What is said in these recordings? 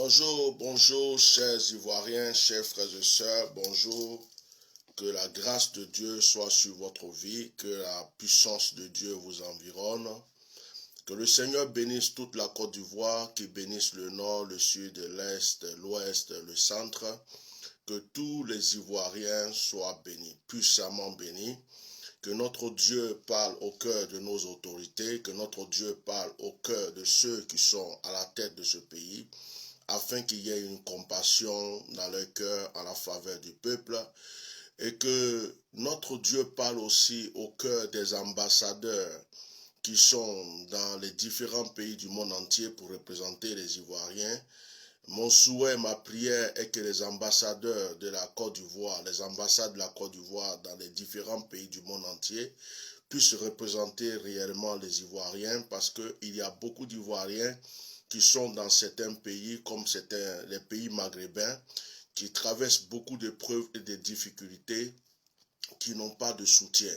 Bonjour, bonjour, chers Ivoiriens, chers frères et sœurs, bonjour. Que la grâce de Dieu soit sur votre vie, que la puissance de Dieu vous environne. Que le Seigneur bénisse toute la Côte d'Ivoire, qu'il bénisse le nord, le sud, l'est, l'ouest, le centre. Que tous les Ivoiriens soient bénis, puissamment bénis. Que notre Dieu parle au cœur de nos autorités, que notre Dieu parle au cœur de ceux qui sont à la tête de ce pays, afin qu'il y ait une compassion dans leur cœur en la faveur du peuple, et que notre Dieu parle aussi au cœur des ambassadeurs qui sont dans les différents pays du monde entier pour représenter les Ivoiriens. Mon souhait, ma prière est que les ambassadeurs de la Côte d'Ivoire, les ambassades de la Côte d'Ivoire dans les différents pays du monde entier puissent représenter réellement les Ivoiriens, parce qu'il y a beaucoup d'Ivoiriens qui sont dans certains pays, comme les pays maghrébins, qui traversent beaucoup d'épreuves et de difficultés, qui n'ont pas de soutien.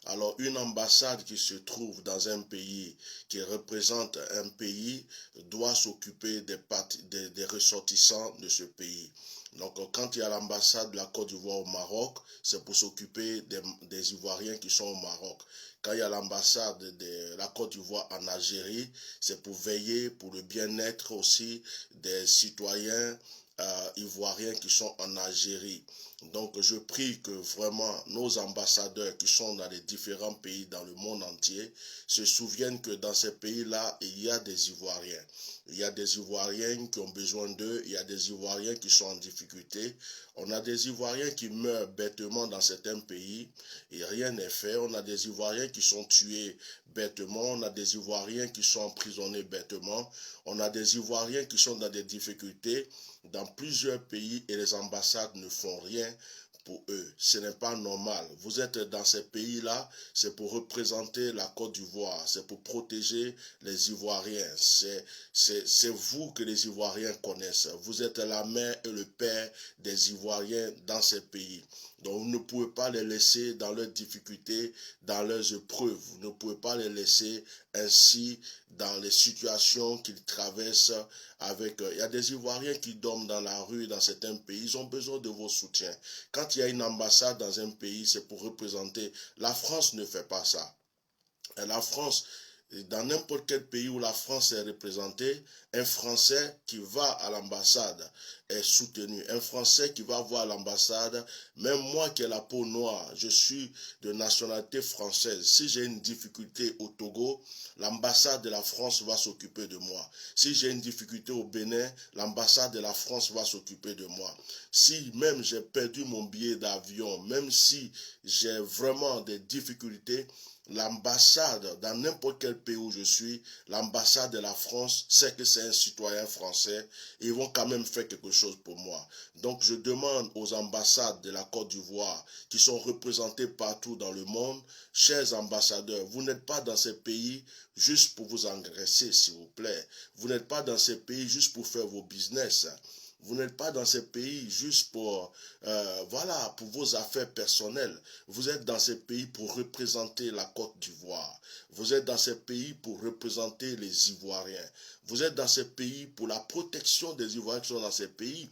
Alors, une ambassade qui se trouve dans un pays, qui représente un pays, doit s'occuper des ressortissants de ce pays. Donc, quand il y a l'ambassade de la Côte d'Ivoire au Maroc, c'est pour s'occuper des Ivoiriens qui sont au Maroc. Quand il y a l'ambassade de la Côte d'Ivoire en Algérie, c'est pour veiller pour le bien-être aussi des citoyens ivoiriens qui sont en Algérie. Donc je prie que vraiment nos ambassadeurs qui sont dans les différents pays dans le monde entier se souviennent que dans ces pays-là, il y a des Ivoiriens. Il y a des Ivoiriens qui ont besoin d'eux, il y a des Ivoiriens qui sont en difficulté. On a des Ivoiriens qui meurent bêtement dans certains pays et rien n'est fait. On a des Ivoiriens qui sont tués bêtement, on a des Ivoiriens qui sont emprisonnés bêtement, on a des Ivoiriens qui sont dans des difficultés dans plusieurs pays et les ambassades ne font rien pour eux. Ce n'est pas normal. Vous êtes dans ces pays-là, c'est pour représenter la Côte d'Ivoire, c'est pour protéger les Ivoiriens. C'est vous que les Ivoiriens connaissent. Vous êtes la mère et le père des Ivoiriens dans ces pays. Donc vous ne pouvez pas les laisser dans leurs difficultés, dans leurs épreuves. Vous ne pouvez pas les laisser ainsi dans les situations qu'ils traversent avec. Il y a des Ivoiriens qui dorment dans la rue dans certains pays. Ils ont besoin de vos soutiens. Quand il y a une ambassade dans un pays, c'est pour représenter. La France ne fait pas ça. Et la France, dans n'importe quel pays où la France est représentée, un Français qui va à l'ambassade est soutenu. Un Français qui va voir l'ambassade, même moi qui ai la peau noire, je suis de nationalité française. Si j'ai une difficulté au Togo, l'ambassade de la France va s'occuper de moi. Si j'ai une difficulté au Bénin, l'ambassade de la France va s'occuper de moi. Si même j'ai perdu mon billet d'avion, même si j'ai vraiment des difficultés, l'ambassade, dans n'importe quel pays où je suis, l'ambassade de la France sait que c'est un citoyen français et ils vont quand même faire quelque chose pour moi. Donc je demande aux ambassades de la Côte d'Ivoire qui sont représentées partout dans le monde, chers ambassadeurs, vous n'êtes pas dans ces pays juste pour vous engraisser, s'il vous plaît. Vous n'êtes pas dans ces pays juste pour faire vos business. Vous n'êtes pas dans ces pays juste pour, pour vos affaires personnelles. Vous êtes dans ces pays pour représenter la Côte d'Ivoire. Vous êtes dans ces pays pour représenter les Ivoiriens. Vous êtes dans ces pays pour la protection des Ivoiriens qui sont dans ces pays.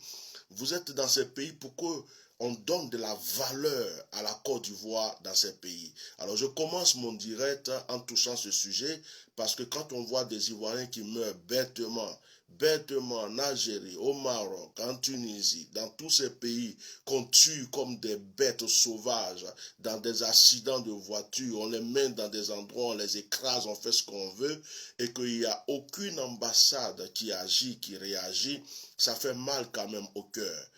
Vous êtes dans ces pays pour qu'on donne de la valeur à la Côte d'Ivoire dans ces pays. Alors je commence mon direct en touchant ce sujet parce que quand on voit des Ivoiriens qui meurent bêtement en Algérie, au Maroc, en Tunisie, dans tous ces pays qu'on tue comme des bêtes sauvages, dans des accidents de voiture, on les met dans des endroits, on les écrase, on fait ce qu'on veut, et qu'il n'y a aucune ambassade qui agit, qui réagit, ça fait mal quand même au cœur.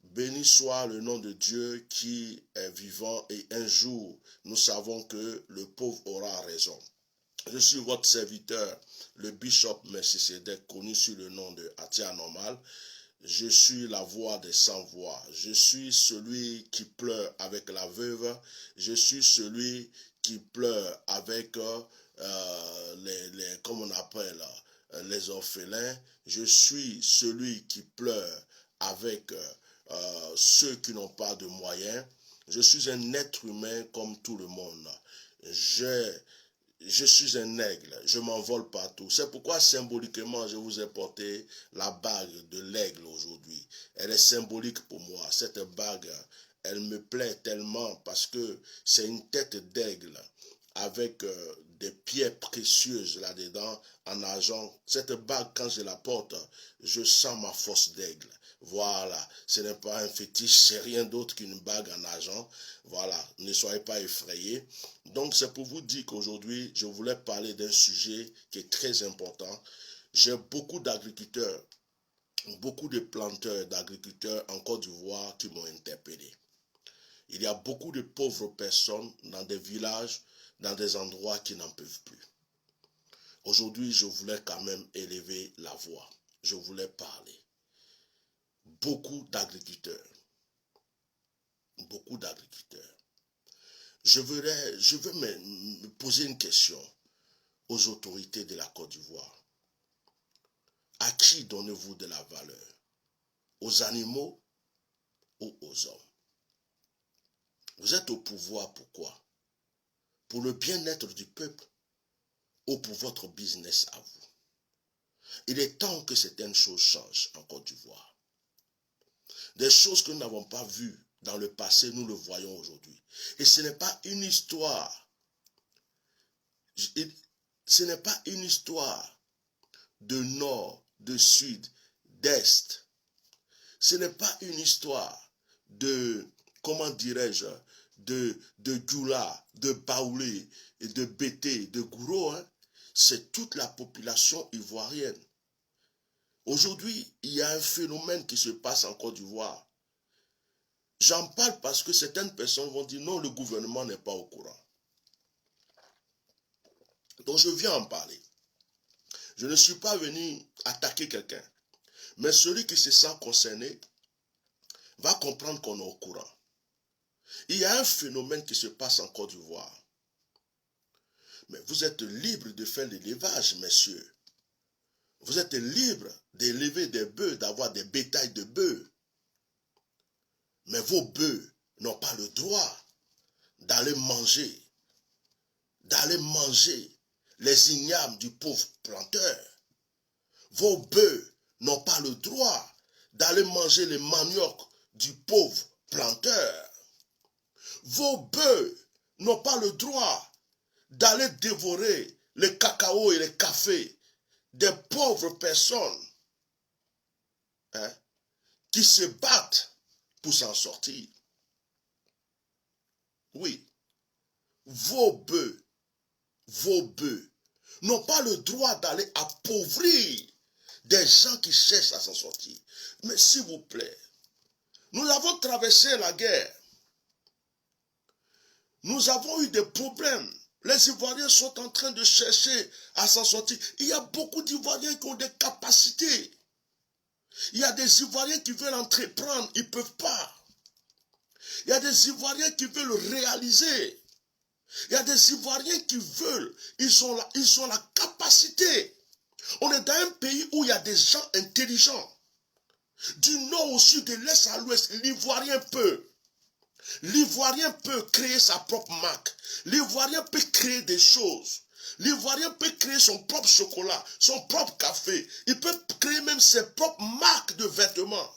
Béni soit le nom de Dieu qui est vivant et un jour, nous savons que le pauvre aura raison. Je suis votre serviteur, le bishop Melchisedec, connu sous le nom de Atia Normal. Je suis la voix des sans-voix. Je suis celui qui pleure avec la veuve. Je suis celui qui pleure avec comme on appelle, les orphelins. Je suis celui qui pleure avec ceux qui n'ont pas de moyens. Je suis un être humain comme tout le monde. je suis un aigle, je m'envole partout. C'est pourquoi symboliquement, je vous ai porté la bague de l'aigle aujourd'hui. Elle est symbolique pour moi. Cette bague, elle me plaît tellement parce que c'est une tête d'aigle avec des pierres précieuses là-dedans en argent. Cette bague, quand je la porte, je sens ma force d'aigle. Voilà, ce n'est pas un fétiche, c'est rien d'autre qu'une bague en argent. Voilà, ne soyez pas effrayés. Donc c'est pour vous dire qu'aujourd'hui, je voulais parler d'un sujet qui est très important. J'ai beaucoup d'agriculteurs, beaucoup de planteurs d'agriculteurs en Côte d'Ivoire qui m'ont interpellé. Il y a beaucoup de pauvres personnes dans des villages, dans des endroits qui n'en peuvent plus. Aujourd'hui, je voulais quand même élever la voix. Je voulais parler. Beaucoup d'agriculteurs. Beaucoup d'agriculteurs. Je veux me poser une question aux autorités de la Côte d'Ivoire. À qui donnez-vous de la valeur? Aux animaux ou aux hommes? Vous êtes au pouvoir pourquoi? Pour le bien-être du peuple ou pour votre business à vous? Il est temps que certaines choses changent en Côte d'Ivoire. Des choses que nous n'avons pas vues dans le passé, nous le voyons aujourd'hui. Et ce n'est pas une histoire. Ce n'est pas une histoire de nord, de sud, d'est. Ce n'est pas une histoire de, comment dirais-je, de Djoula, de Baoulé, de Bété, de Gouro. Hein. C'est toute la population ivoirienne. Aujourd'hui, il y a un phénomène qui se passe en Côte d'Ivoire. J'en parle parce que certaines personnes vont dire non, le gouvernement n'est pas au courant. Donc je viens en parler. Je ne suis pas venu attaquer quelqu'un. Mais celui qui se sent concerné va comprendre qu'on est au courant. Il y a un phénomène qui se passe en Côte d'Ivoire. Mais vous êtes libre de faire l'élevage, messieurs. Vous êtes libre d'élever des bœufs, d'avoir des bétails de bœufs. Mais vos bœufs n'ont pas le droit d'aller manger les ignames du pauvre planteur. Vos bœufs n'ont pas le droit d'aller manger les maniocs du pauvre planteur. Vos bœufs n'ont pas le droit d'aller dévorer les cacao et les cafés des pauvres personnes qui se battent pour s'en sortir. Oui, vos bœufs n'ont pas le droit d'aller appauvrir des gens qui cherchent à s'en sortir. Mais s'il vous plaît, nous avons traversé la guerre. Nous avons eu des problèmes. Les Ivoiriens sont en train de chercher à s'en sortir. Il y a beaucoup d'Ivoiriens qui ont des capacités. Il y a des Ivoiriens qui veulent entreprendre, ils ne peuvent pas. Il y a des Ivoiriens qui veulent réaliser. Il y a des Ivoiriens qui veulent, ils ont la capacité. On est dans un pays où il y a des gens intelligents. Du nord au sud, de l'est à l'ouest, l'Ivoirien peut. L'Ivoirien peut créer sa propre marque. L'Ivoirien peut créer des choses. L'Ivoirien peut créer son propre chocolat, son propre café. Il peut créer même ses propres marques de vêtements.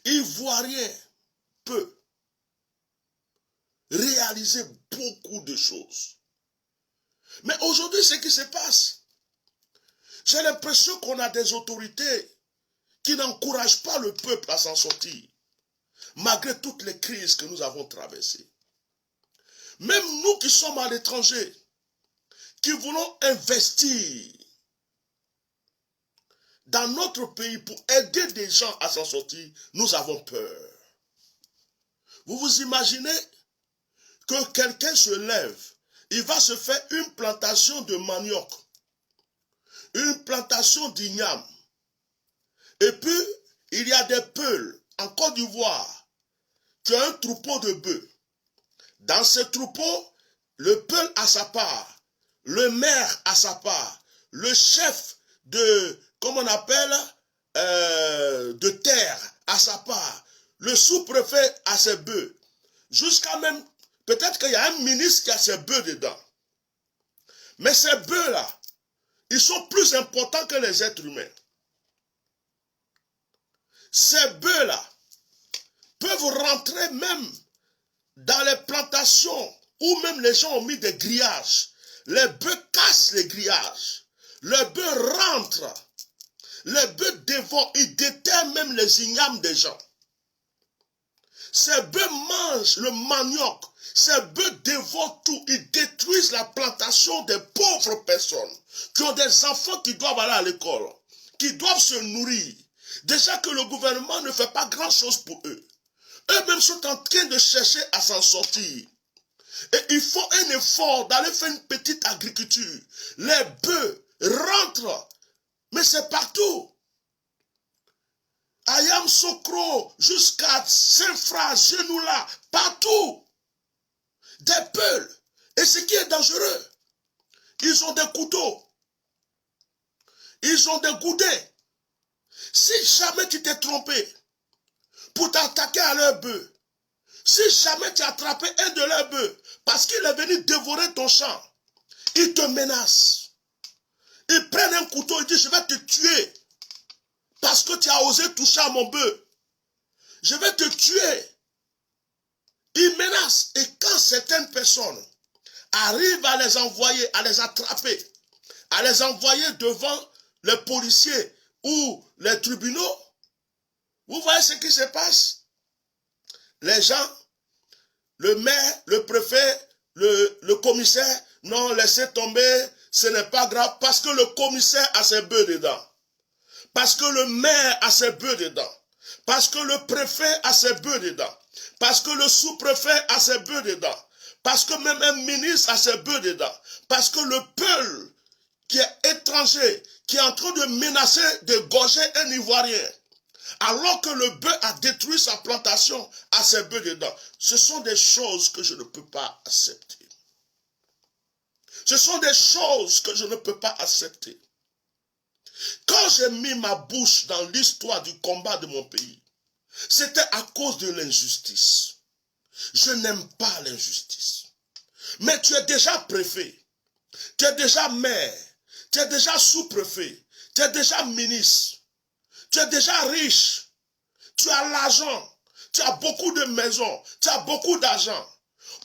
L'Ivoirien peut réaliser beaucoup de choses. Mais aujourd'hui, ce qui se passe, j'ai l'impression qu'on a des autorités qui n'encouragent pas le peuple à s'en sortir, malgré toutes les crises que nous avons traversées. Même nous qui sommes à l'étranger, qui voulons investir dans notre pays pour aider des gens à s'en sortir, nous avons peur. Vous vous imaginez que quelqu'un se lève, il va se faire une plantation de manioc, une plantation d'igname, et puis il y a des peuls en Côte d'Ivoire qui ont un troupeau de bœufs. Dans ce troupeau, le peul a sa part, le maire a sa part, le chef de, comment on appelle, de terre a sa part, le sous-préfet a ses bœufs, jusqu'à même Peut-être qu'il y a un ministre qui a ses bœufs dedans. Mais ces bœufs-là, ils sont plus importants que les êtres humains. Ces bœufs-là peuvent rentrer même dans les plantations où même les gens ont mis des grillages. Les bœufs cassent les grillages. Les bœufs rentrent. Les bœufs dévorent. Ils déterrent même les ignames des gens. Ces bœufs mangent le manioc. Ces bœufs dévorent tout. Ils détruisent la plantation des pauvres personnes qui ont des enfants qui doivent aller à l'école, qui doivent se nourrir. Déjà que le gouvernement ne fait pas grand-chose pour eux. Eux-mêmes sont en train de chercher à s'en sortir. Et il faut un effort d'aller faire une petite agriculture. Les bœufs rentrent, mais c'est partout. Ayam Sokro, jusqu'à Saint-Fra, Genoula, partout. Des peuls. Et ce qui est dangereux, ils ont des couteaux. Ils ont des goudets. Si jamais tu t'es trompé pour t'attaquer à leur bœuf, si jamais tu as attrapé un de leurs bœufs parce qu'il est venu dévorer ton champ, ils te menacent. Ils prennent un couteau et disent, je vais te tuer parce que tu as osé toucher à mon bœuf. Je vais te tuer. Ils menacent. Et quand certaines personnes arrivent à les envoyer, à les attraper, à les envoyer devant les policiers ou les tribunaux, vous voyez ce qui se passe? Les gens, le maire, le préfet, le commissaire, non, laissez tomber, ce n'est pas grave, parce que le commissaire a ses bœufs dedans. Parce que le maire a ses bœufs dedans. Parce que le préfet a ses bœufs dedans. Parce que le sous-préfet a ses bœufs dedans. Parce que même un ministre a ses bœufs dedans. Parce que le peuple qui est étranger, qui est en train de menacer de gorger un Ivoirien, alors que le bœuf a détruit sa plantation, a ses bœufs dedans. Ce sont des choses que je ne peux pas accepter. Ce sont des choses que je ne peux pas accepter. Quand j'ai mis ma bouche dans l'histoire du combat de mon pays, c'était à cause de l'injustice. Je n'aime pas l'injustice. Mais tu es déjà préfet, tu es déjà maire, tu es déjà sous-préfet, tu es déjà ministre, tu es déjà riche, tu as l'argent, tu as beaucoup de maisons, tu as beaucoup d'argent.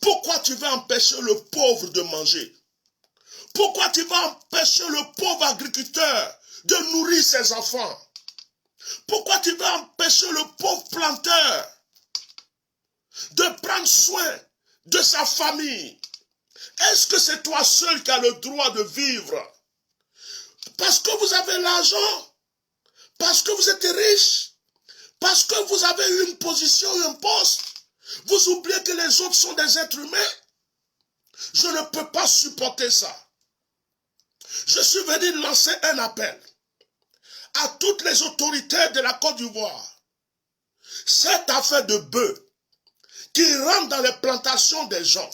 Pourquoi tu veux empêcher le pauvre de manger? Pourquoi tu vas empêcher le pauvre agriculteur de nourrir ses enfants? Pourquoi tu vas empêcher le pauvre planteur de prendre soin de sa famille? Est-ce que c'est toi seul qui as le droit de vivre? Parce que vous avez l'argent? Parce que vous êtes riche? Parce que vous avez une position, un poste? Vous oubliez que les autres sont des êtres humains? Je ne peux pas supporter ça. Je suis venu lancer un appel à toutes les autorités de la Côte d'Ivoire. Cette affaire de bœufs qui rentre dans les plantations des gens,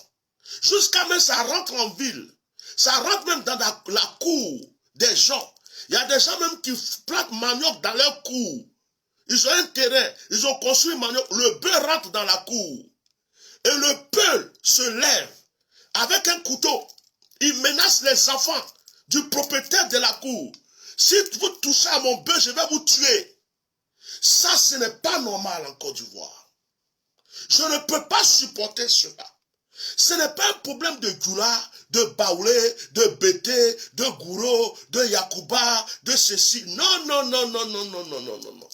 jusqu'à même ça rentre en ville, ça rentre même dans la cour des gens. Il y a des gens même qui plantent manioc dans leur cour. Ils ont un terrain, ils ont construit manioc, le bœuf rentre dans la cour. Et le peuple se lève avec un couteau. Il menace les enfants du propriétaire de la cour. Si vous touchez à mon bœuf, je vais vous tuer. Ça, ce n'est pas normal en Côte d'Ivoire. Je ne peux pas supporter cela. Ce n'est pas un problème de Goula, de Baoulé, de Bété, de Gouro, de Yacouba, de ceci. Non, non, non, non, non, non, non, non, non, non.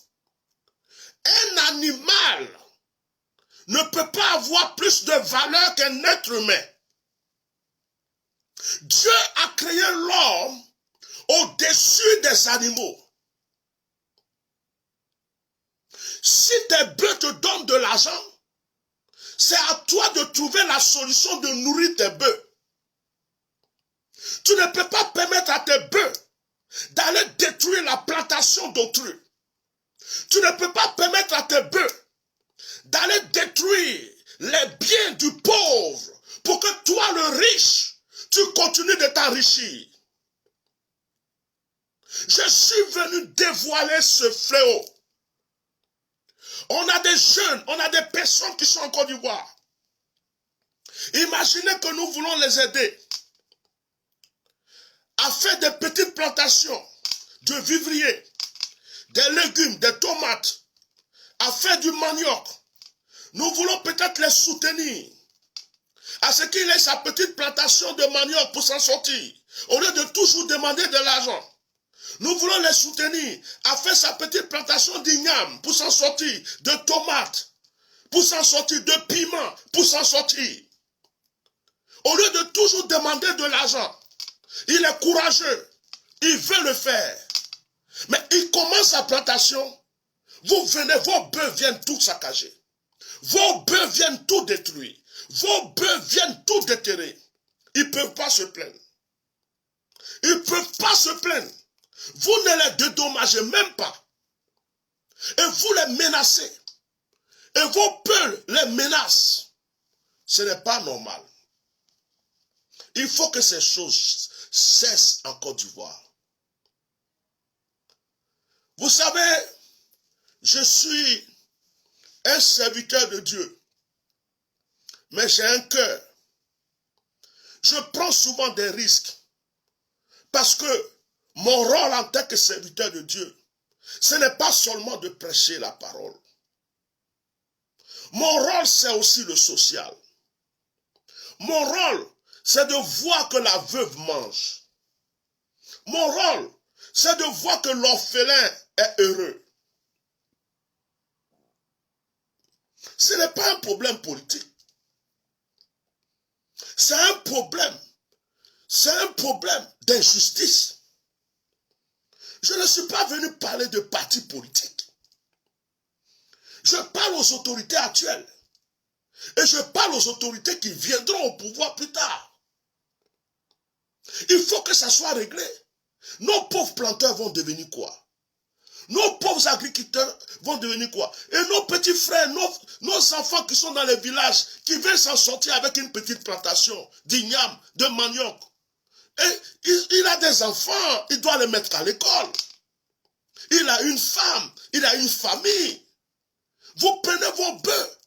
Un animal ne peut pas avoir plus de valeur qu'un être humain. Dieu a créé l'homme au-dessus des animaux. Si tes bœufs te donnent de l'argent, c'est à toi de trouver la solution de nourrir tes bœufs. Tu ne peux pas permettre à tes bœufs d'aller détruire la plantation d'autrui. Tu ne peux pas permettre à tes bœufs d'aller détruire les biens du pauvre pour que toi, le riche, tu continues de t'enrichir. Je suis venu dévoiler ce fléau. On a des jeunes, on a des personnes qui sont en Côte d'Ivoire. Imaginez que nous voulons les aider à faire des petites plantations de vivriers, des légumes, des tomates, à faire du manioc. Nous voulons peut-être les soutenir à ce qu'il ait sa petite plantation de manioc pour s'en sortir, au lieu de toujours demander de l'argent. Nous voulons les soutenir à faire sa petite plantation d'igname pour s'en sortir, de tomates pour s'en sortir, de piments pour s'en sortir. Au lieu de toujours demander de l'argent, il est courageux, il veut le faire. Mais il commence sa plantation, vous venez, vos bœufs viennent tout saccager. Vos bœufs viennent tout détruire. Vos bœufs viennent tout déterrer. Ils ne peuvent pas se plaindre. Ils ne peuvent pas se plaindre. Vous ne les dédommagez même pas. Et vous les menacez. Et vos peuples les menacent. Ce n'est pas normal. Il faut que ces choses cessent en Côte d'Ivoire. Vous savez, je suis un serviteur de Dieu. Mais j'ai un cœur. Je prends souvent des risques. Parce que mon rôle en tant que serviteur de Dieu, ce n'est pas seulement de prêcher la parole. Mon rôle, c'est aussi le social. Mon rôle, c'est de voir que la veuve mange. Mon rôle, c'est de voir que l'orphelin est heureux. Ce n'est pas un problème politique. C'est un problème. C'est un problème d'injustice. Je ne suis pas venu parler de partis politiques. Je parle aux autorités actuelles. Et je parle aux autorités qui viendront au pouvoir plus tard. Il faut que ça soit réglé. Nos pauvres planteurs vont devenir quoi? Nos pauvres agriculteurs vont devenir quoi? Et nos petits frères, nos enfants qui sont dans les villages, qui veulent s'en sortir avec une petite plantation d'igname, de manioc. Et il a des enfants, il doit les mettre à l'école. Il a une femme, il a une famille. Vous prenez vos bœufs,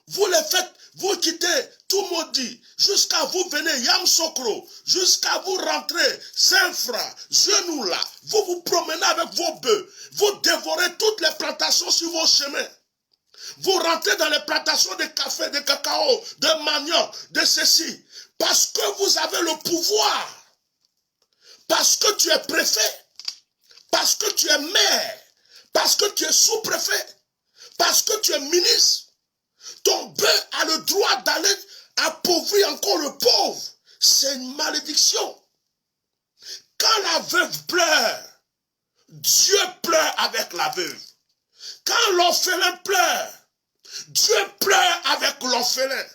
vous les faites, vous quittez tout maudit, jusqu'à vous venez Yamsokro, jusqu'à vous rentrer Saint-Fra, Genoula, vous vous promenez avec vos bœufs, vous dévorez toutes les plantations sur vos chemins. Vous rentrez dans les plantations de café, de cacao, de manioc, de ceci, parce que vous avez le pouvoir, parce que tu es préfet, parce que tu es maire, parce que tu es sous-préfet, parce que tu es ministre. Ton bœuf a le droit d'aller appauvrir encore le pauvre. C'est une malédiction. Quand la veuve pleure, Dieu pleure avec la veuve. Quand l'orphelin pleure, Dieu pleure avec l'orphelin.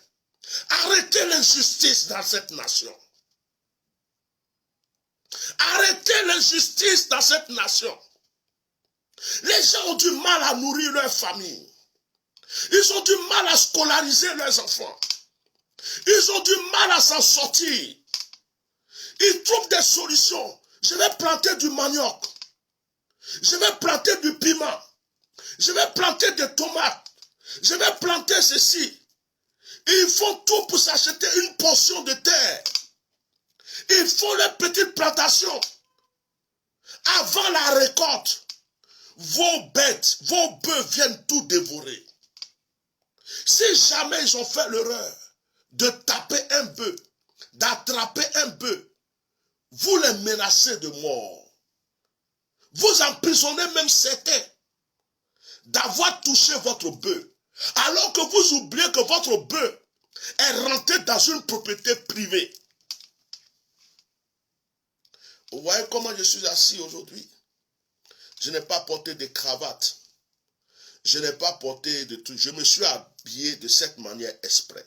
Arrêtez l'injustice dans cette nation. Arrêtez l'injustice dans cette nation. Les gens ont du mal à nourrir leur famille. Ils ont du mal à scolariser leurs enfants. Ils ont du mal à s'en sortir. Ils trouvent des solutions. Je vais planter du manioc. Je vais planter du piment. Je vais planter des tomates. Je vais planter ceci. Ils font tout pour s'acheter une portion de terre. Ils font les petites plantations. Avant la récolte, vos bêtes, vos bœufs viennent tout dévorer. Si jamais ils ont fait l'erreur de taper un bœuf, d'attraper un bœuf, vous les menacez de mort. Vous emprisonnez même certains d'avoir touché votre bœuf, alors que vous oubliez que votre bœuf est rentré dans une propriété privée. Vous voyez comment je suis assis aujourd'hui? Je n'ai pas porté de cravate. Je n'ai pas porté de tout. Je me suis habillé de cette manière exprès.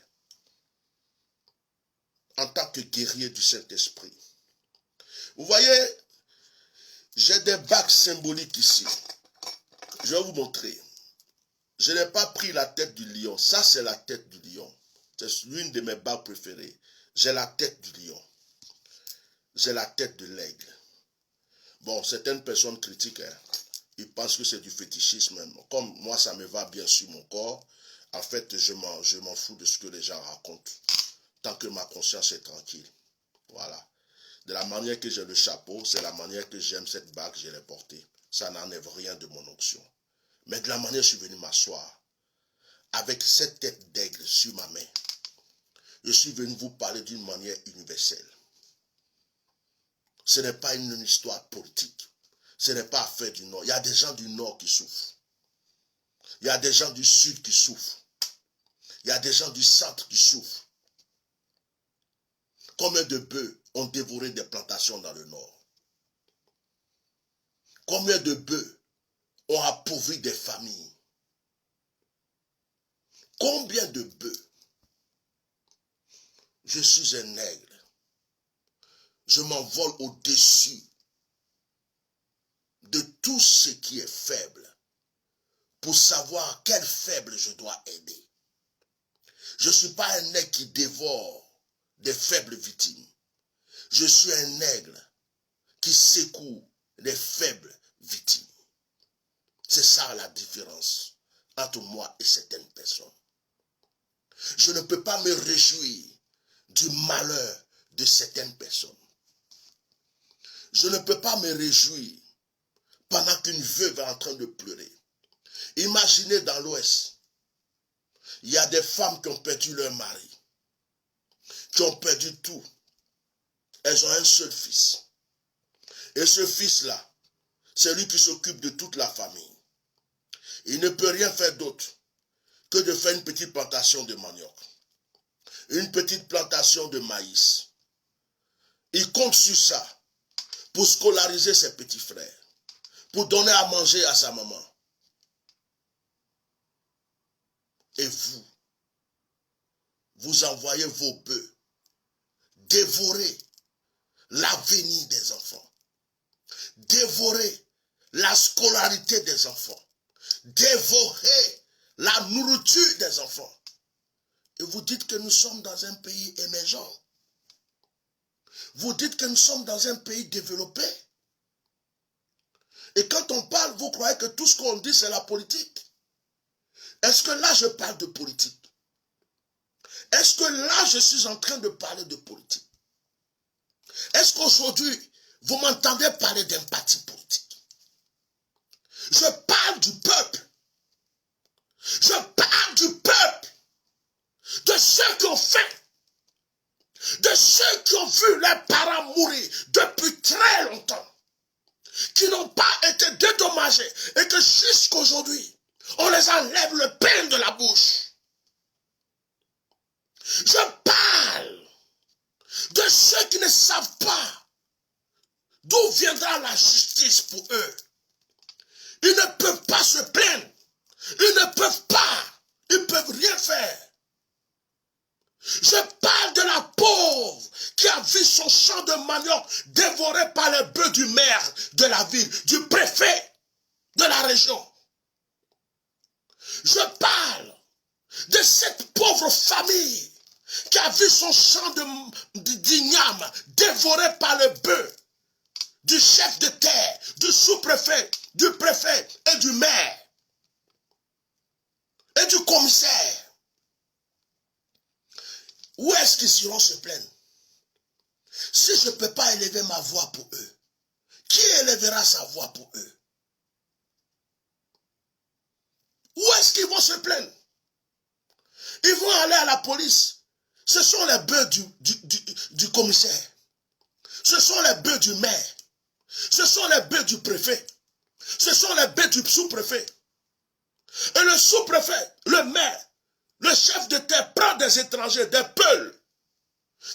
En tant que guerrier du Saint-Esprit. Vous voyez, j'ai des bagues symboliques ici. Je vais vous montrer. Je n'ai pas pris la tête du lion. Ça, c'est la tête du lion. C'est l'une de mes bagues préférées. J'ai la tête du lion. J'ai la tête de l'aigle. Bon, certaines personnes critiquent. Ils pensent que c'est du fétichisme. Comme moi, ça me va bien sur mon corps. En fait, je m'en fous de ce que les gens racontent. tant que ma conscience est tranquille. Voilà. De la manière que j'ai le chapeau, c'est la manière que j'aime cette bague, je l'ai portée. Ça n'enlève rien de mon onction. Mais de la manière je suis venu m'asseoir, avec cette tête d'aigle sur ma main, je suis venu vous parler d'une manière universelle. Ce n'est pas une histoire politique. Ce n'est pas affaire du Nord. Il y a des gens du Nord qui souffrent. Il y a des gens du Sud qui souffrent. Il y a des gens du Centre qui souffrent. Combien de bœufs ont dévoré des plantations dans le Nord? Combien de bœufs ont appauvri des familles? Combien de bœufs? Je suis un aigle. Je m'envole au-dessus de tout ce qui est faible pour savoir quel faible je dois aider. Je ne suis pas un aigle qui dévore des faibles victimes. Je suis un aigle qui secoue les faibles victimes. C'est ça la différence entre moi et certaines personnes. Je ne peux pas me réjouir du malheur de certaines personnes. Je ne peux pas me réjouir pendant qu'une veuve est en train de pleurer. Imaginez dans l'Ouest, il y a des femmes qui ont perdu leur mari, qui ont perdu tout. Elles ont un seul fils. Et ce fils-là, c'est lui qui s'occupe de toute la famille. Il ne peut rien faire d'autre que de faire une petite plantation de manioc, une petite plantation de maïs. Il compte sur ça pour scolariser ses petits frères, pour donner à manger à sa maman. Et vous envoyez vos bœufs dévorer l'avenir des enfants, dévorer la scolarité des enfants, dévorer la nourriture des enfants. Et vous dites que nous sommes dans un pays émergent. Vous dites que nous sommes dans un pays développé. Et quand on parle, vous croyez que tout ce qu'on dit, c'est la politique. Est-ce que là, je parle de politique? Est-ce que là, je suis en train de parler de politique? Est-ce qu'aujourd'hui, vous m'entendez parler d'un parti politique? Je parle du peuple. Je parle du peuple. De ceux qui ont faim. De ceux qui ont vu leurs parents mourir depuis très longtemps. Qui n'ont pas été dédommagés. Et que jusqu'aujourd'hui, on les enlève le pain de la bouche. Je parle de ceux qui ne savent pas d'où viendra la justice pour eux. Ils ne peuvent pas se plaindre. Ils ne peuvent pas. Ils ne peuvent rien faire. Je parle de la pauvre qui a vu son champ de manioc dévoré par les bœufs du maire de la ville, du préfet de la région. Je parle de cette pauvre famille qui a vu son champ d'igname dévoré par le bœuf du chef de terre, du sous-préfet, du préfet et du maire et du commissaire. Où est-ce qu'ils iront se plaindre? Si je ne peux pas élever ma voix pour eux, qui élèvera sa voix pour eux? Où est-ce qu'ils vont se plaindre? Ils vont aller à la police. Ce sont les bœufs du commissaire. Ce sont les bœufs du maire. Ce sont les bœufs du préfet. Ce sont les bœufs du sous-préfet. Et le sous-préfet, le maire, le chef de terre prend des étrangers, des peuls,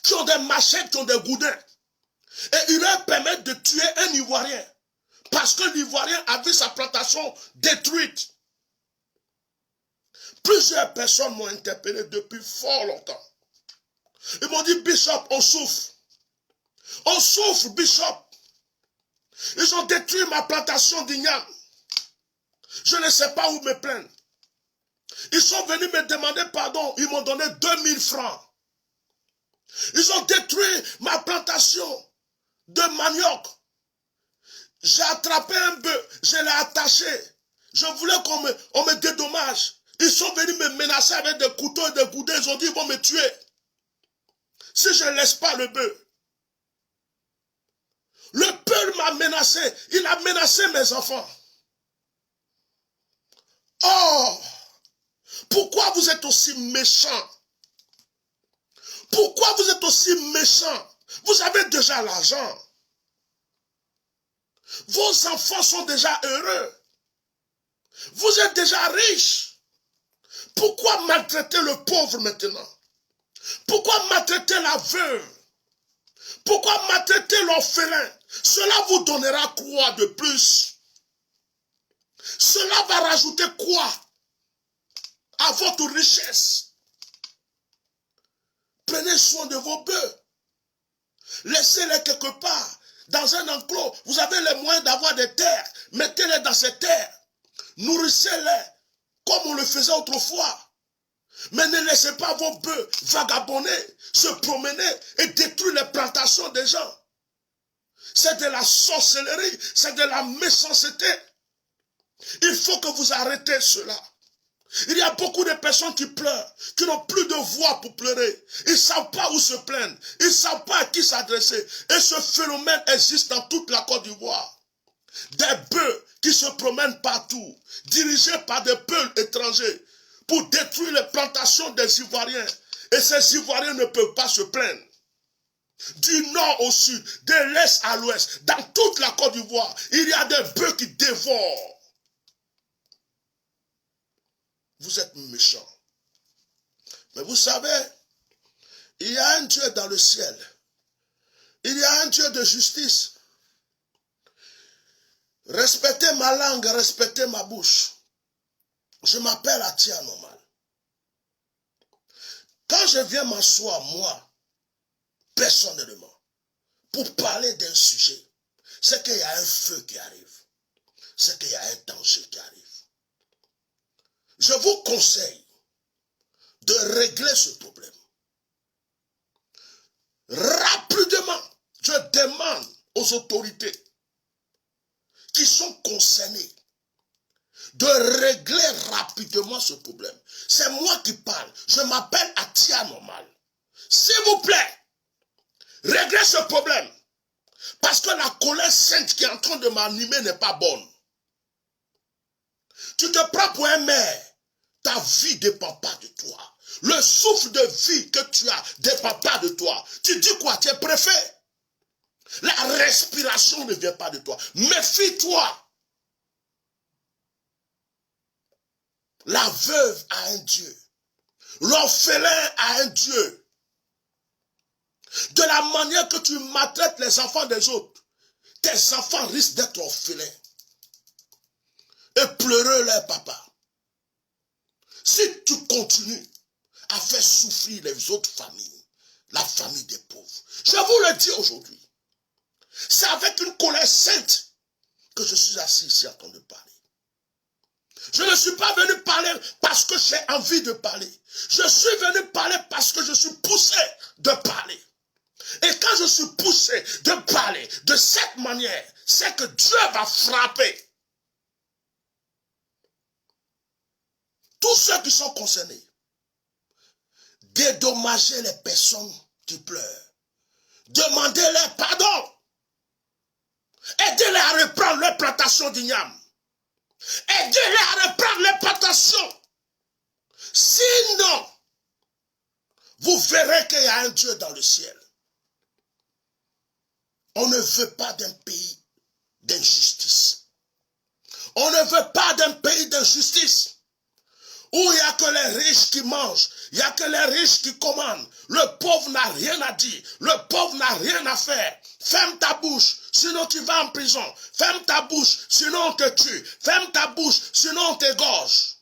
qui ont des machettes, qui ont des goudins. Et ils leur permettent de tuer un Ivoirien. Parce que l'Ivoirien a vu sa plantation détruite. Plusieurs personnes m'ont interpellé depuis fort longtemps. Ils m'ont dit, Bishop, on souffre. On souffre, Bishop. Ils ont détruit ma plantation d'igname. Je ne sais pas où me plaindre. Ils sont venus me demander pardon. Ils m'ont donné 2000 francs. Ils ont détruit ma plantation de manioc. J'ai attrapé un bœuf. Je l'ai attaché. Je voulais qu'on me dédommage. Ils sont venus me menacer avec des couteaux et des goudins. Ils ont dit qu'ils vont me tuer. si je ne laisse pas le bœuf. Le peuple m'a menacé, il a menacé mes enfants. Oh, pourquoi vous êtes aussi méchants? Pourquoi vous êtes aussi méchants? Vous avez déjà l'argent. Vos enfants sont déjà heureux. Vous êtes déjà riches. Pourquoi maltraiter le pauvre maintenant? Pourquoi maltraiter la veuve? Pourquoi maltraiter l'orphelin? Cela vous donnera quoi de plus? Cela va rajouter quoi à votre richesse? Prenez soin de vos bœufs. Laissez-les quelque part, dans un enclos. Vous avez les moyens d'avoir des terres. Mettez-les dans ces terres. Nourrissez-les comme on le faisait autrefois. Mais ne laissez pas vos bœufs vagabonder, se promener et détruire les plantations des gens. C'est de la sorcellerie, c'est de la méchanceté. Il faut que vous arrêtez cela. Il y a beaucoup de personnes qui pleurent, qui n'ont plus de voix pour pleurer. Ils ne savent pas où se plaindre, ils ne savent pas à qui s'adresser. Et ce phénomène existe dans toute la Côte d'Ivoire. Des bœufs qui se promènent partout, dirigés par des peuples étrangers, pour détruire les plantations des Ivoiriens. Et ces Ivoiriens ne peuvent pas se plaindre. Du nord au sud, de l'est à l'ouest, dans toute la Côte d'Ivoire, il y a des bœufs qui dévorent. Vous êtes méchants. Mais vous savez, il y a un Dieu dans le ciel. Il y a un Dieu de justice. Respectez ma langue, respectez ma bouche. Je m'appelle Atia Normal. Quand je viens m'asseoir, moi, personnellement, pour parler d'un sujet, c'est qu'il y a un feu qui arrive. C'est qu'il y a un danger qui arrive. Je vous conseille de régler ce problème. Rapidement, je demande aux autorités qui sont concernées de régler rapidement ce problème. C'est moi qui parle. Je m'appelle Atia Normal. S'il vous plaît, réglez ce problème. Parce que la colère sainte qui est en train de m'animer n'est pas bonne. Tu te prends pour un maire. Ta vie ne dépend pas de toi. Le souffle de vie que tu as ne dépend pas de toi. Tu dis quoi? Tu es préfet. La respiration ne vient pas de toi. Méfie-toi. La veuve a un Dieu. L'orphelin a un Dieu. De la manière que tu maltraites les enfants des autres, tes enfants risquent d'être orphelins. Et pleurer leur papa. Si tu continues à faire souffrir les autres familles, la famille des pauvres, je vous le dis aujourd'hui, c'est avec une colère sainte que je suis assis ici en train de parler. Je ne suis pas venu parler parce que j'ai envie de parler. Je suis venu parler parce que je suis poussé de parler. Et quand je suis poussé de parler de cette manière, c'est que Dieu va frapper tous ceux qui sont concernés. Dédommager les personnes qui pleurent. Demandez-leur pardon. Aidez-les à reprendre leur plantation d'igname. Aidez-les à reprendre les plantations. Sinon, vous verrez qu'il y a un Dieu dans le ciel. On ne veut pas d'un pays d'injustice. On ne veut pas d'un pays d'injustice. Où il n'y a que les riches qui mangent, il n'y a que les riches qui commandent. Le pauvre n'a rien à dire, le pauvre n'a rien à faire. Ferme ta bouche, sinon tu vas en prison. Ferme ta bouche, sinon on te tue. Ferme ta bouche, sinon on t'égorge.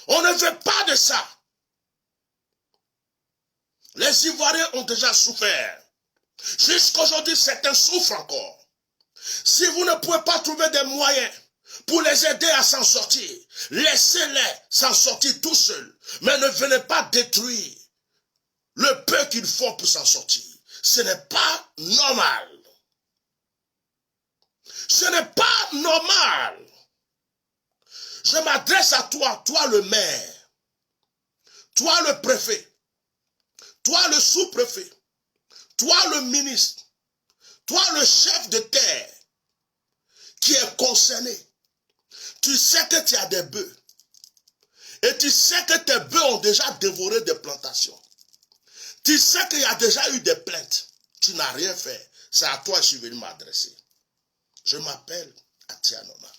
On ne veut pas de ça. Les Ivoiriens ont déjà souffert. Jusqu'aujourd'hui, certains souffrent encore. Si vous ne pouvez pas trouver des moyens pour les aider à s'en sortir, laissez-les s'en sortir tout seuls. Mais ne venez pas détruire le peu qu'il faut pour s'en sortir. Ce n'est pas normal. Ce n'est pas normal. Je m'adresse à toi, toi le maire, toi le préfet, toi le sous-préfet, toi le ministre, toi le chef de terre qui est concerné, tu sais que tu as des bœufs. Et tu sais que tes bœufs ont déjà dévoré des plantations. Tu sais qu'il y a déjà eu des plaintes. Tu n'as rien fait. C'est à toi que je suis venu m'adresser. Je m'appelle Atia Normal.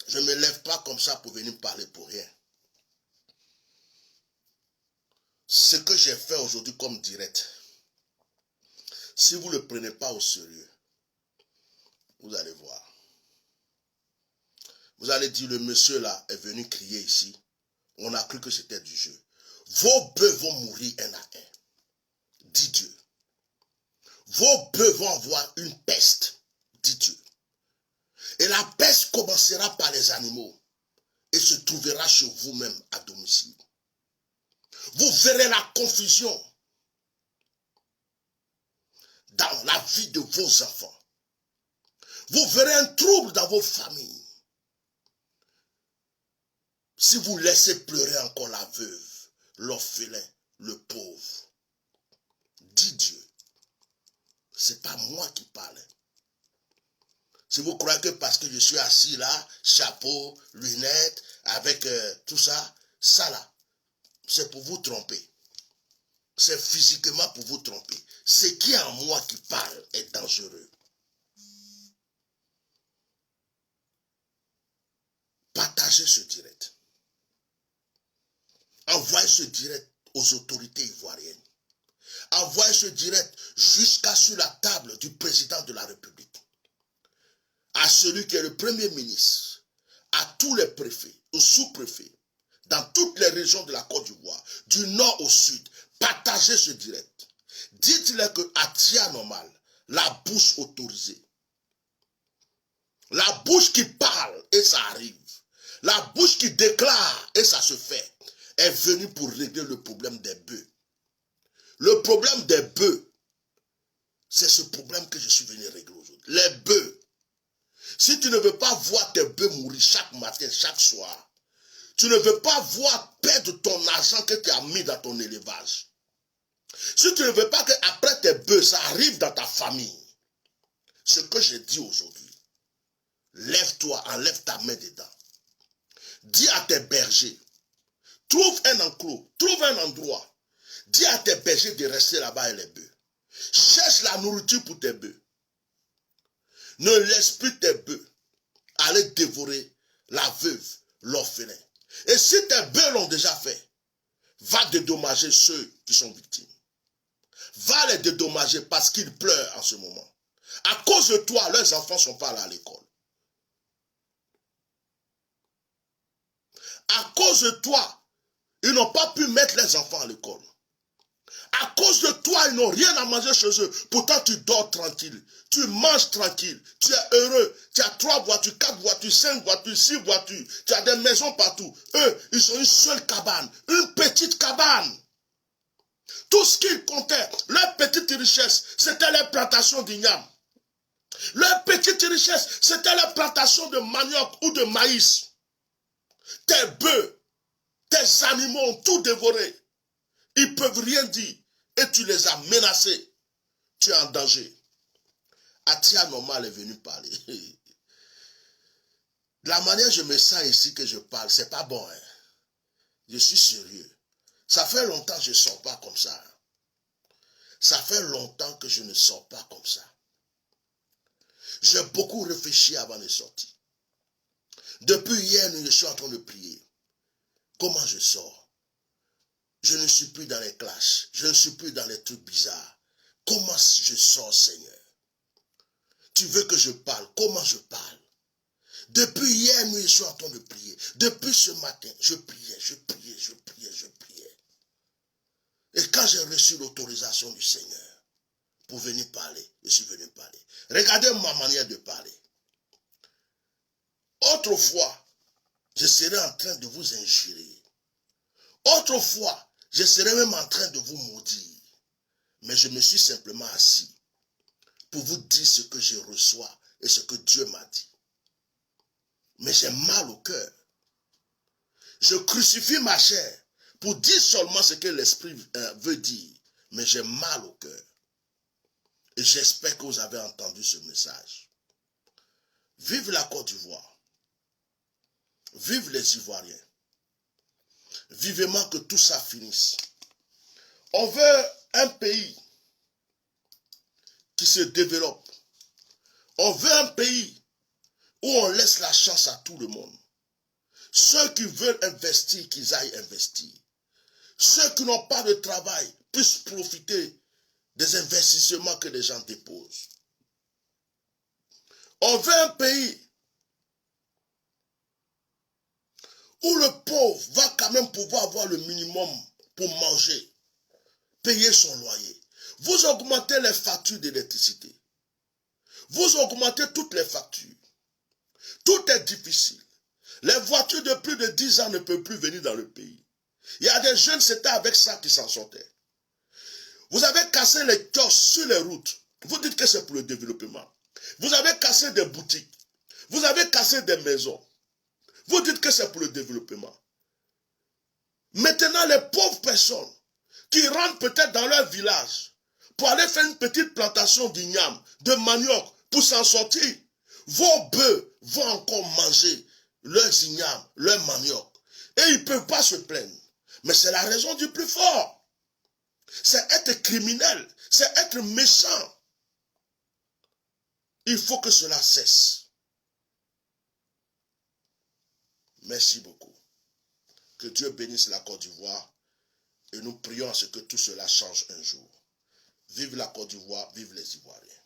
Je ne me lève pas comme ça pour venir parler pour rien. Ce que j'ai fait aujourd'hui comme direct, si vous ne le prenez pas au sérieux, vous allez voir. Vous allez dire, le monsieur là est venu crier ici. On a cru que c'était du jeu. Vos bœufs vont mourir un à un. Dit Dieu. Vos bœufs vont avoir une peste. Dit Dieu. Et la peste commencera par les animaux. Et se trouvera chez vous-même à domicile. Vous verrez la confusion dans la vie de vos enfants. Vous verrez un trouble dans vos familles. Si vous laissez pleurer encore la veuve, l'orphelin, le pauvre, dit Dieu, c'est pas moi qui parle. Si vous croyez que parce que je suis assis là, chapeau, lunettes, avec tout ça, ça là, c'est pour vous tromper. C'est physiquement pour vous tromper. Ce qui est en moi qui parle est dangereux. Partagez ce direct. Envoyez ce direct aux autorités ivoiriennes. Envoyez ce direct jusqu'à sur la table du président de la République. À celui qui est le premier ministre, à tous les préfets, aux sous-préfets, dans toutes les régions de la Côte d'Ivoire, du nord au sud, partagez ce direct. Dites-leur que Atia Normal, la bouche autorisée, la bouche qui parle et ça arrive, la bouche qui déclare et ça se fait, est venue pour régler le problème des bœufs. Le problème des bœufs, c'est ce problème que je suis venu régler aujourd'hui. Les bœufs. Si tu ne veux pas voir tes bœufs mourir chaque matin, chaque soir, tu ne veux pas voir perdre ton argent que tu as mis dans ton élevage. Si tu ne veux pas qu'après tes bœufs, ça arrive dans ta famille, ce que je dis aujourd'hui, lève-toi, enlève ta main dedans. Dis à tes bergers, trouve un enclos, trouve un endroit. Dis à tes bergers de rester là-bas et les bœufs. Cherche la nourriture pour tes bœufs. Ne laisse plus tes bœufs aller dévorer la veuve, l'orphelin. Et si tes bœufs l'ont déjà fait, va dédommager ceux qui sont victimes. Va les dédommager parce qu'ils pleurent en ce moment. À cause de toi, leurs enfants ne sont pas allés à l'école. À cause de toi, ils n'ont pas pu mettre les enfants à l'école. À cause de toi, ils n'ont rien à manger chez eux. Pourtant, tu dors tranquille. Tu manges tranquille. Tu es heureux. Tu as 3 voitures, 4 voitures, 5 voitures, 6 voitures. Tu as des maisons partout. Eux, ils ont une seule cabane. Une petite cabane. Tout ce qu'ils comptaient, leur petite richesse, c'était les plantations d'igname. Leur petite richesse, c'était les plantations de manioc ou de maïs. Tes bœufs, tes animaux ont tout dévoré. Ils ne peuvent rien dire. Et tu les as menacés. Tu es en danger. Atia Normal est venu parler. De la manière je me sens ici que je parle, c'est pas bon. Hein? Je suis sérieux. Ça fait longtemps que je ne sors pas comme ça. Ça fait longtemps que je ne sors pas comme ça. J'ai beaucoup réfléchi avant de sortir. Depuis hier, je suis en train de prier. Comment je sors? Je ne suis plus dans les clashs. Je ne suis plus dans les trucs bizarres. Comment je sors, Seigneur? Tu veux que je parle? Comment je parle? Depuis hier, je suis en train de prier. Depuis ce matin, je priais. Et quand j'ai reçu l'autorisation du Seigneur pour venir parler, je suis venu parler. Regardez ma manière de parler. Autrefois, je serais en train de vous injurer. Autrefois, je serais même en train de vous maudire. Mais je me suis simplement assis pour vous dire ce que je reçois et ce que Dieu m'a dit. Mais j'ai mal au cœur. Je crucifie ma chair pour dire seulement ce que l'Esprit veut dire. Mais j'ai mal au cœur. Et j'espère que vous avez entendu ce message. Vive la Côte d'Ivoire. Vive les Ivoiriens. Vivement que tout ça finisse. On veut un pays qui se développe. On veut un pays où on laisse la chance à tout le monde. Ceux qui veulent investir, qu'ils aillent investir. Ceux qui n'ont pas de travail puissent profiter des investissements que les gens déposent. On veut un pays où le pauvre va quand même pouvoir avoir le minimum pour manger, payer son loyer. Vous augmentez les factures d'électricité. Vous augmentez toutes les factures. Tout est difficile. Les voitures de plus de 10 ans ne peuvent plus venir dans le pays. Il y a des jeunes, c'était avec ça qui s'en sortaient. Vous avez cassé les kiosques sur les routes. Vous dites que c'est pour le développement. Vous avez cassé des boutiques. Vous avez cassé des maisons. Vous dites que c'est pour le développement. Maintenant, les pauvres personnes qui rentrent peut-être dans leur village pour aller faire une petite plantation d'igname, de manioc, pour s'en sortir, vos bœufs vont encore manger leurs ignames, leurs manioc. Et ils ne peuvent pas se plaindre. Mais c'est la raison du plus fort. C'est être criminel. C'est être méchant. Il faut que cela cesse. Merci beaucoup. Que Dieu bénisse la Côte d'Ivoire. Et nous prions à ce que tout cela change un jour. Vive la Côte d'Ivoire, vive les Ivoiriens.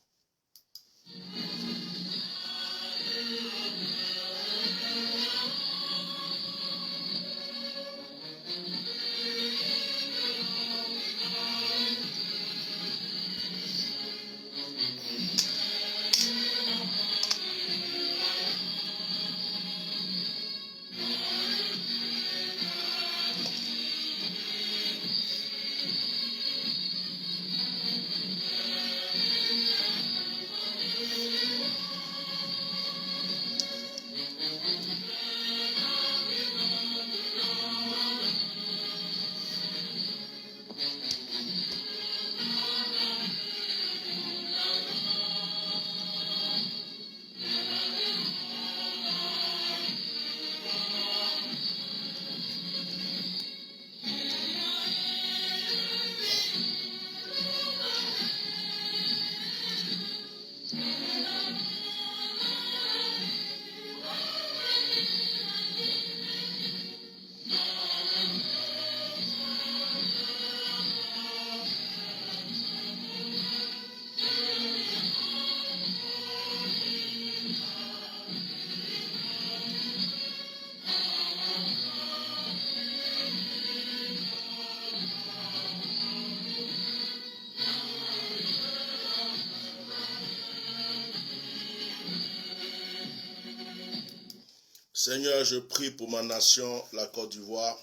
Seigneur, je prie pour ma nation, la Côte d'Ivoire.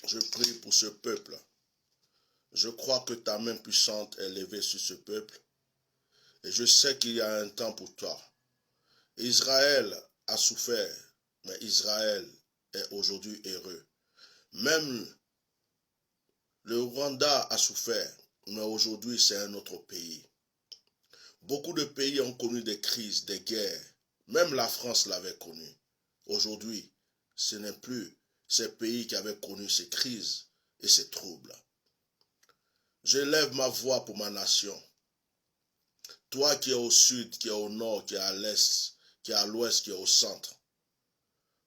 Je prie pour ce peuple. Je crois que ta main puissante est levée sur ce peuple. Et je sais qu'il y a un temps pour toi. Israël a souffert, mais Israël est aujourd'hui heureux. Même le Rwanda a souffert, mais aujourd'hui c'est un autre pays. Beaucoup de pays ont connu des crises, des guerres. Même la France l'avait connu. Aujourd'hui, ce n'est plus ces pays qui avaient connu ces crises et ces troubles. Je lève ma voix pour ma nation. Toi qui es au sud, qui es au nord, qui es à l'est, qui est à l'ouest, qui est au centre.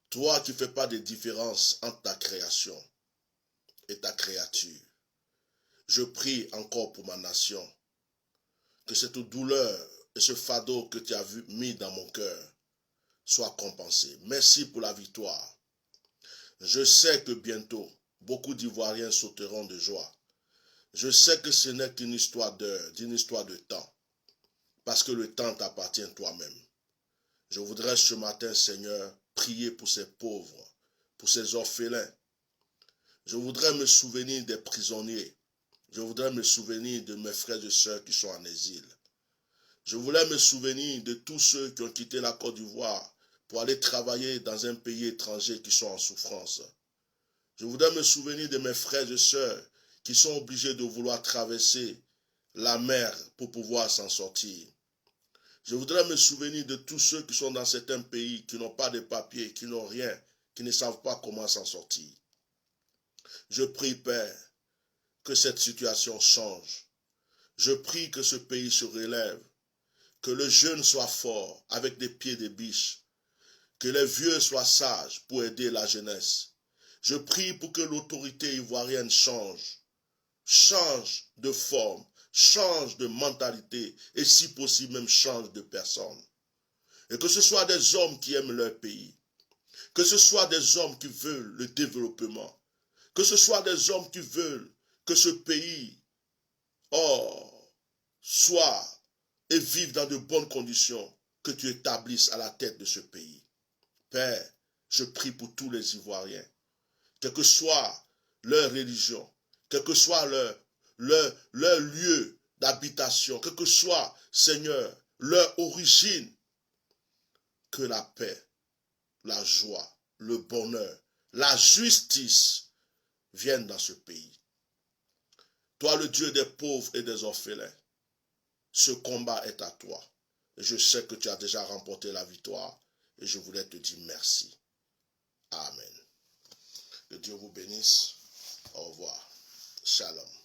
Toi qui ne fais pas de différence entre ta création et ta créature. Je prie encore pour ma nation. Que cette douleur et ce fardeau que tu as mis dans mon cœur soit compensé. Merci pour la victoire. Je sais que bientôt, beaucoup d'Ivoiriens sauteront de joie. Je sais que ce n'est qu'une histoire d'heure, d'une histoire de temps. Parce que le temps t'appartient toi-même. Je voudrais ce matin, Seigneur, prier pour ces pauvres, pour ces orphelins. Je voudrais me souvenir des prisonniers. Je voudrais me souvenir de mes frères et sœurs qui sont en exil. Je voulais me souvenir de tous ceux qui ont quitté la Côte d'Ivoire pour aller travailler dans un pays étranger qui sont en souffrance. Je voudrais me souvenir de mes frères et sœurs qui sont obligés de vouloir traverser la mer pour pouvoir s'en sortir. Je voudrais me souvenir de tous ceux qui sont dans certains pays, qui n'ont pas de papiers, qui n'ont rien, qui ne savent pas comment s'en sortir. Je prie, Père, que cette situation change. Je prie que ce pays se relève, que le jeune soit fort avec des pieds de biche, que les vieux soient sages pour aider la jeunesse. Je prie pour que l'autorité ivoirienne change de forme, change de mentalité et si possible même change de personne. Et que ce soit des hommes qui aiment leur pays, que ce soit des hommes qui veulent le développement, que ce soit des hommes qui veulent que ce pays soit et vive dans de bonnes conditions, que tu établisses à la tête de ce pays. Père, je prie pour tous les Ivoiriens, quelle que soit leur religion, quel que soit leur lieu d'habitation, quel que soit, Seigneur, leur origine, que la paix, la joie, le bonheur, la justice viennent dans ce pays. Toi, le Dieu des pauvres et des orphelins, ce combat est à toi. Et je sais que tu as déjà remporté la victoire et je voulais te dire merci. Amen. Que Dieu vous bénisse. Au revoir. Shalom.